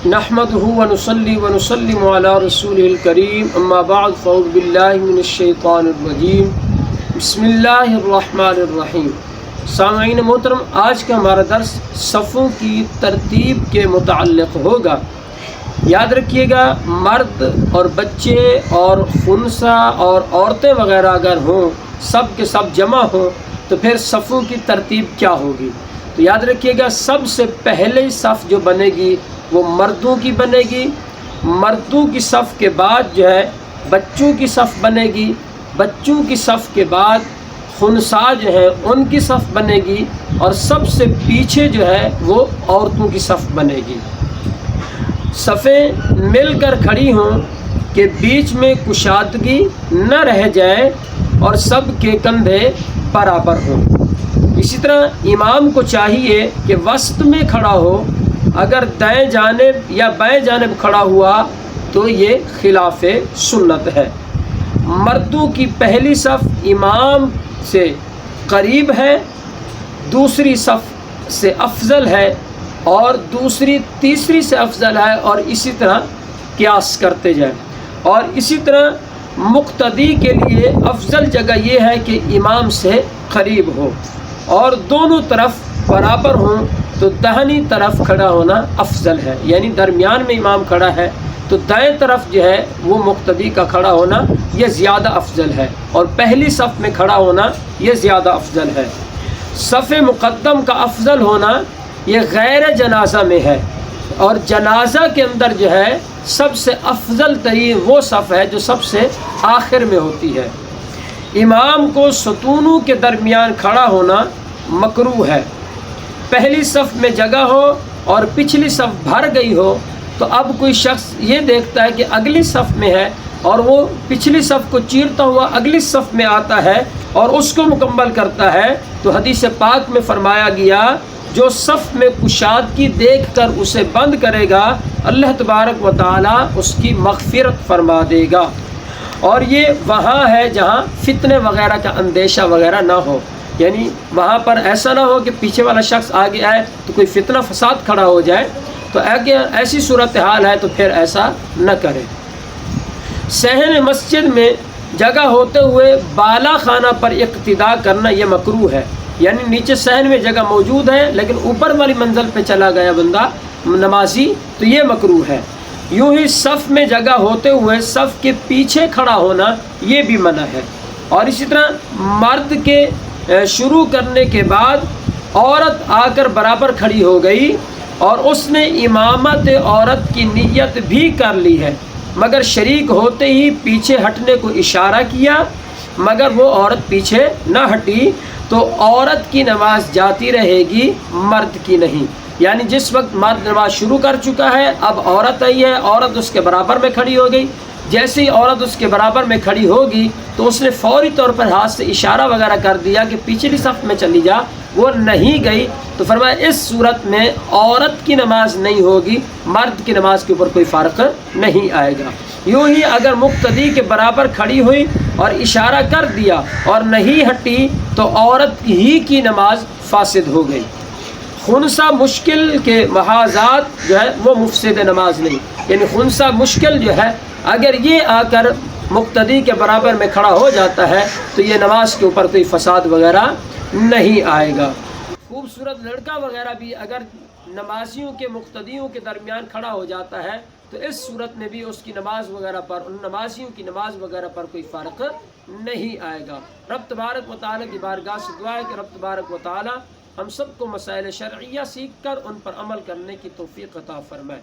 نحمدہ ونصلی ونسلم علی رسولہ الکریم اما بعد فاعوذ باللہ من الشیطان الرجیم بسم اللہ الرحمن الرحیم۔ سامعین محترم، آج کا ہمارا درس صفوں کی ترتیب کے متعلق ہوگا۔ یاد رکھیے گا، مرد اور بچے اور خنثی اور عورتیں وغیرہ اگر ہوں، سب کے سب جمع ہوں، تو پھر صفوں کی ترتیب کیا ہوگی؟ تو یاد رکھیے گا، سب سے پہلے صف جو بنے گی وہ مردوں کی بنے گی، مردوں کی صف کے بعد جو ہے بچوں کی صف بنے گی، بچوں کی صف کے بعد خنثی جو ہے ان کی صف بنے گی، اور سب سے پیچھے جو ہے وہ عورتوں کی صف بنے گی۔ صفیں مل کر کھڑی ہوں کہ بیچ میں کشادگی نہ رہ جائے اور سب کے کندھے برابر ہوں۔ اسی طرح امام کو چاہیے کہ وسط میں کھڑا ہو، اگر دائیں جانب یا بائیں جانب کھڑا ہوا تو یہ خلاف سنت ہے۔ مردوں کی پہلی صف امام سے قریب ہے، دوسری صف سے افضل ہے، اور دوسری تیسری سے افضل ہے، اور اسی طرح قیاس کرتے جائیں۔ اور اسی طرح مقتدی کے لیے افضل جگہ یہ ہے کہ امام سے قریب ہو اور دونوں طرف برابر ہوں، تو داہنی طرف کھڑا ہونا افضل ہے، یعنی درمیان میں امام کھڑا ہے تو دائیں طرف جو ہے وہ مقتدی کا کھڑا ہونا یہ زیادہ افضل ہے، اور پہلی صف میں کھڑا ہونا یہ زیادہ افضل ہے۔ صف مقدم کا افضل ہونا یہ غیر جنازہ میں ہے، اور جنازہ کے اندر جو ہے سب سے افضل ترین وہ صف ہے جو سب سے آخر میں ہوتی ہے۔ امام کو ستونوں کے درمیان کھڑا ہونا مکروہ ہے۔ پہلی صف میں جگہ ہو اور پچھلی صف بھر گئی ہو، تو اب کوئی شخص یہ دیکھتا ہے کہ اگلی صف میں ہے اور وہ پچھلی صف کو چیرتا ہوا اگلی صف میں آتا ہے اور اس کو مکمل کرتا ہے، تو حدیث پاک میں فرمایا گیا، جو صف میں کشادگی دیکھ کر اسے بند کرے گا، اللہ تبارک و تعالی اس کی مغفرت فرما دے گا۔ اور یہ وہاں ہے جہاں فتنے وغیرہ کا اندیشہ وغیرہ نہ ہو، یعنی وہاں پر ایسا نہ ہو کہ پیچھے والا شخص آگے آئے تو کوئی فتنہ فساد کھڑا ہو جائے، تو اگر ایسی صورتحال ہے تو پھر ایسا نہ کرے۔ صحن مسجد میں جگہ ہوتے ہوئے بالا خانہ پر اقتداء کرنا یہ مکروہ ہے، یعنی نیچے صحن میں جگہ موجود ہے لیکن اوپر والی منزل پہ چلا گیا بندہ نمازی، تو یہ مکروہ ہے۔ یوں ہی صف میں جگہ ہوتے ہوئے صف کے پیچھے کھڑا ہونا یہ بھی منع ہے۔ اور اسی طرح مرد کے شروع کرنے کے بعد عورت آ کر برابر کھڑی ہو گئی اور اس نے امامت عورت کی نیت بھی کر لی ہے، مگر شریک ہوتے ہی پیچھے ہٹنے کو اشارہ کیا، مگر وہ عورت پیچھے نہ ہٹی، تو عورت کی نماز جاتی رہے گی، مرد کی نہیں۔ یعنی جس وقت مرد نماز شروع کر چکا ہے، اب عورت آئی ہے، عورت اس کے برابر میں کھڑی ہو گئی، جیسے ہی عورت اس کے برابر میں کھڑی ہوگی تو اس نے فوری طور پر ہاتھ سے اشارہ وغیرہ کر دیا کہ پچھلی صف میں چلی جا، وہ نہیں گئی، تو فرمایا اس صورت میں عورت کی نماز نہیں ہوگی، مرد کی نماز کے اوپر کوئی فرق نہیں آئے گا۔ یوں ہی اگر مقتدی کے برابر کھڑی ہوئی اور اشارہ کر دیا اور نہیں ہٹی تو عورت ہی کی نماز فاسد ہو گئی۔ خنثی مشکل کے محاذات جو ہے وہ مفسد نماز نہیں، یعنی خنثی مشکل جو ہے اگر یہ آ کر مقتدی کے برابر میں کھڑا ہو جاتا ہے تو یہ نماز کے اوپر کوئی فساد وغیرہ نہیں آئے گا۔ خوبصورت لڑکا وغیرہ بھی اگر نمازیوں کے مقتدیوں کے درمیان کھڑا ہو جاتا ہے تو اس صورت میں بھی اس کی نماز وغیرہ پر، ان نمازیوں کی نماز وغیرہ پر کوئی فرق نہیں آئے گا۔ رب تبارک و تعالیٰ کی بارگاہ سے دعا ہے کہ رب تبارک و تعالیٰ ہم سب کو مسائل شرعیہ سیکھ کر ان پر عمل کرنے کی توفیق عطا فرمائے۔